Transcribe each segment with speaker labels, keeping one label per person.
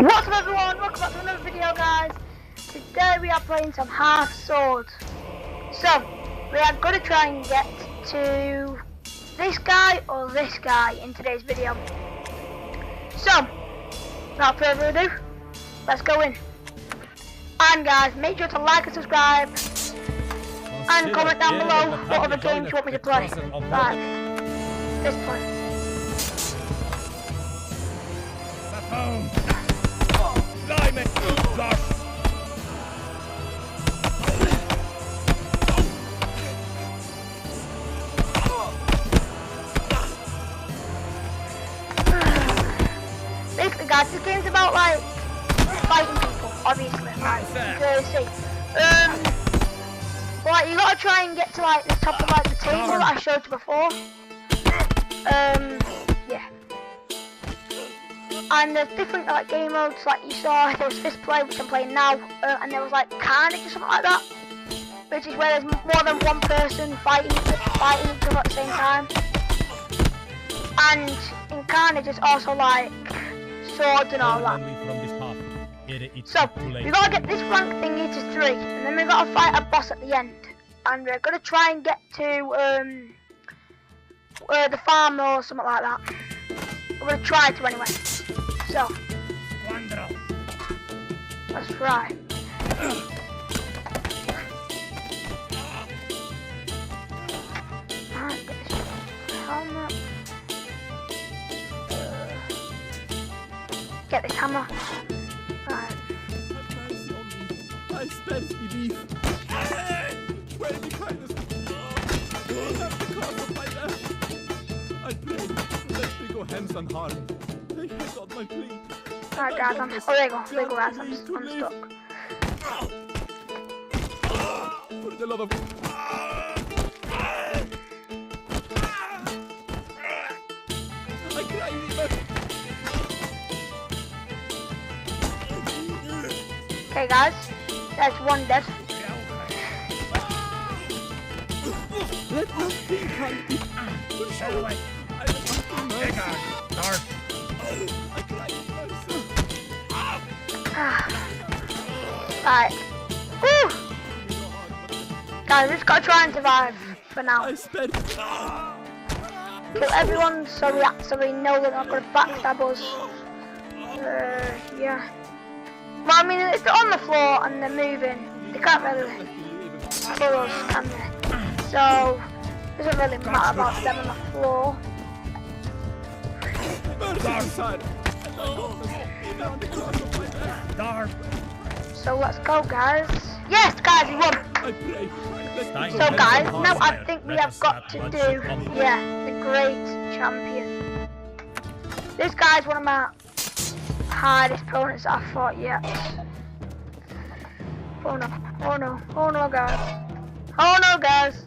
Speaker 1: What's up everyone, welcome back to another video guys. Today we are playing some Hearthstone. So, we are going to try and get to this guy or this guy in today's video. So, without further ado, let's go in. And guys, make sure to like and subscribe. And comment down below what other games you want me to play. Like this one. Basically guys, this game's about like fighting people, obviously, like you see. But like, you gotta try and get to like the top of like the table that I showed you before. Yeah. And there's different like game modes, like you saw there was Fist Play, which I'm playing now, and there was like Carnage or something like that, which is where there's more than one person fighting each other at the same time. And in Carnage there's also like swords and all that. So we gotta get this rank thingy to 3, and then we gotta fight a boss at the end, and we're gonna try and get to the farm or something like that. We're gonna try to anyway. So let's try. Alright, get this helmet. Get this hammer. Alright.
Speaker 2: I spent belief. Pray me kindness. Have the cause of my death. I pray, let me go hence unharmed. Take heed on my plea.
Speaker 1: Alright guys, oh there you go guys, I'm stuck.
Speaker 2: For the love of... I cry even.
Speaker 1: Okay guys, that's one death.
Speaker 2: Let nothing come be. I cry
Speaker 1: Alright. Woo! Guys, we just gotta try and survive for now.
Speaker 2: I spent.
Speaker 1: Kill everyone so we know they're not gonna backstab us. Yeah. Well, I mean, if they're on the floor and they're moving, they can't really kill us, can they? So, it doesn't really matter about them on the floor. So let's go guys. Yes guys, we won! So guys, now I think we have got to do, the great champion. This guy's one of my hardest opponents I fought yet. Oh no, oh no, oh no guys. Oh no guys.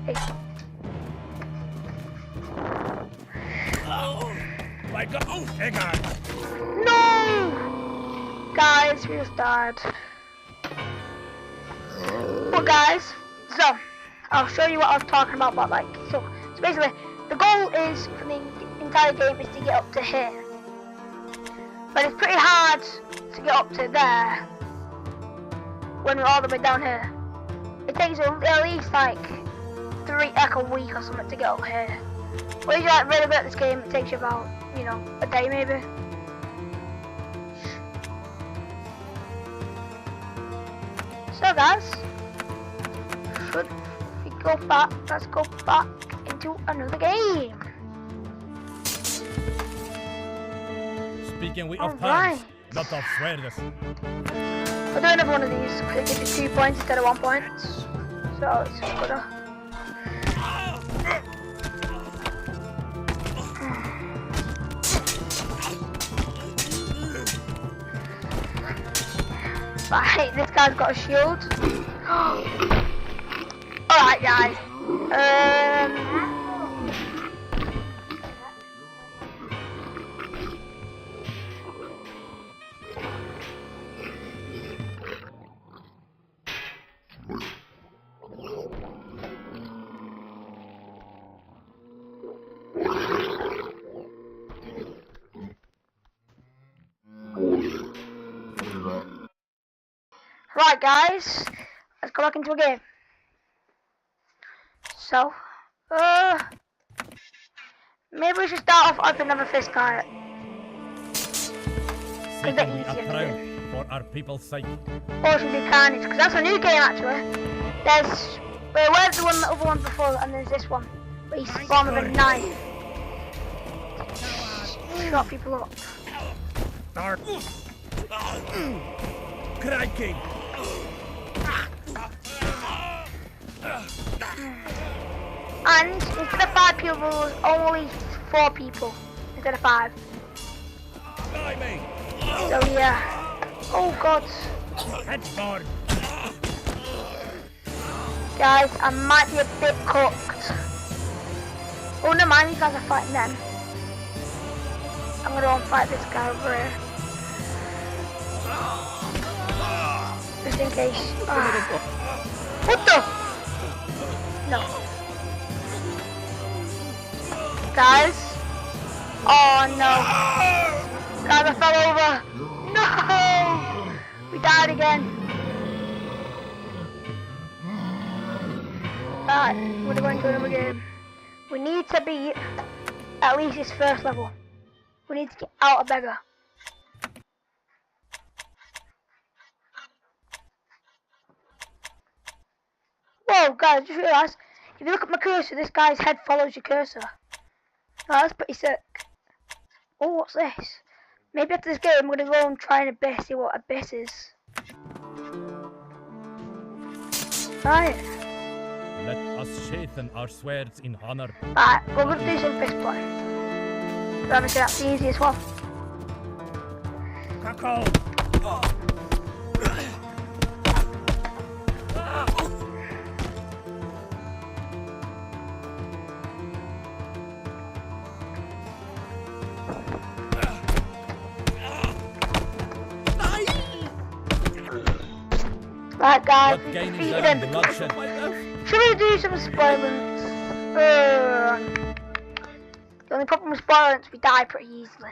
Speaker 1: Hey.
Speaker 3: Oh my god! Oh, hey guys!
Speaker 1: No! Guys, we just died. Well guys, so I'll show you what I was talking about, but like, so basically the goal is for the entire game is to get up to here. But it's pretty hard to get up to there when we're all the way down here. It takes at least like a week or something to get up here. When you're like really good at this game, it takes you about, you know, a day maybe. So guys, should we go back? Let's go back into another game.
Speaker 3: Speaking of times, not of swears.
Speaker 1: I'll do another one of these because it gives you 2 points instead of 1 point. So it's good. Right, this guy's got a shield. Alright guys. Right, guys, let's go back into a game. So, maybe we should start off opening another fist card.
Speaker 3: Seeking we are proud for our people's sake.
Speaker 1: Or it should be Carnage, because that's a new game actually. There's, where's the other one before, and there's this one, where you spawn with a knife. Shot people up.
Speaker 3: Crikey!
Speaker 1: And instead of 5 people, there's only 4 people instead of 5.
Speaker 3: Blimey!
Speaker 1: So yeah. Oh god.
Speaker 3: Headboard!
Speaker 1: Guys, I might be a bit cooked. Oh, never mind, these guys are fighting them. I'm gonna go and fight this guy over here. Just in case. What the? No. Guys. Oh no. Guys, I fell over. No! We died again. Right, we're going to another game. We need to beat at least this first level. We need to get out of Beggar. Whoa, guys, just realised, if you look at my cursor, this guy's head follows your cursor. Oh, that's pretty sick. Oh, what's this? Maybe after this game, I'm going to go and try an abyss, see what abyss is. Right.
Speaker 3: Let us sheathen our swords in honor.
Speaker 1: Right, we're going to do some fist play. So obviously that's the easiest one.
Speaker 3: Cackle!
Speaker 1: Right guys,
Speaker 3: What
Speaker 1: we
Speaker 3: gain is
Speaker 1: defeated
Speaker 3: there in
Speaker 1: him.
Speaker 3: bloodshed?
Speaker 1: Should we do some spoilers? The only problem with spoilers, we die pretty easily.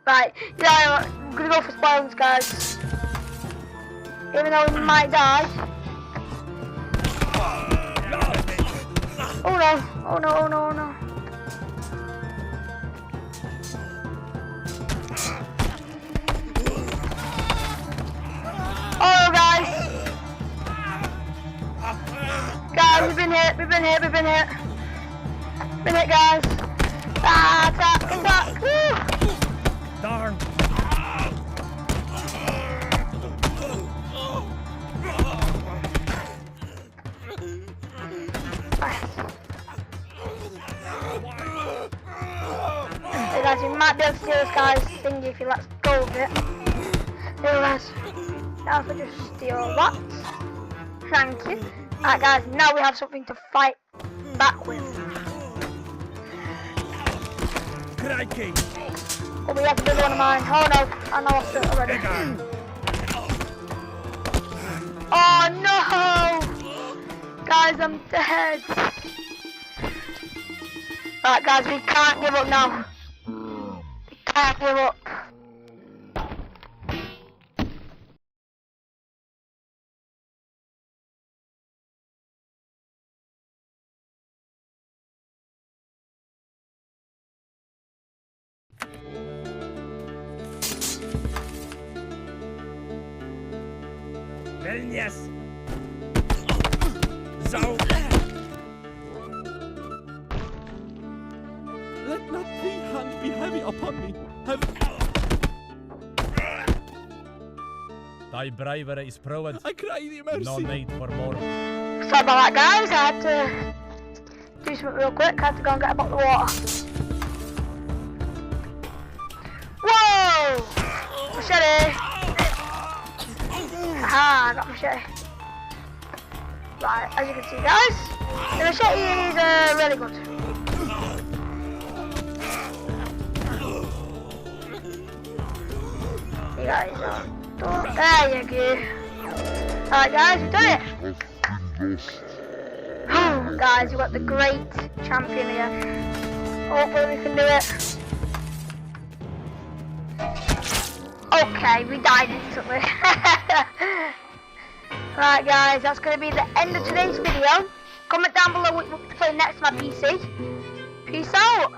Speaker 1: Right, yeah, I'm gonna go for spoilers, guys. Even though we might die. Oh no, oh no, oh no, oh no. Oh guys! Guys, we've been hit, we've been hit, we've been hit. Been hit, guys. Ah, attack, attack! Woo!
Speaker 3: Darn!
Speaker 1: Hey guys, we might be able to steal this guy's thingy if he lets go of it. Here guys. Now if I just steal that. Thank you. Alright guys, now we have something to fight back with.
Speaker 3: Crikey!
Speaker 1: Oh, we have a big one of mine. Oh no, I know I've it already. Oh no! Guys, I'm dead. Right guys, we can't give up now. We can't give up.
Speaker 3: Well, yes! So!
Speaker 2: Let not thy hand be heavy upon me.
Speaker 3: Thy bravery is proved.
Speaker 2: I cry thee mercy.
Speaker 3: No need for more.
Speaker 1: Sorry about that guys, I had to do something real quick. I had to go and get a bottle of water. Whoa! Machete! Aha, I got machete. Right, as you can see guys, the machete is really good. You guys are done. There you go. Alright guys, we've done it. Guys, we've got the great champion here. Hopefully we can do it. Okay, we died instantly. Right guys, that's going to be the end of today's video. Comment down below what you want to play next on my PC. Peace out.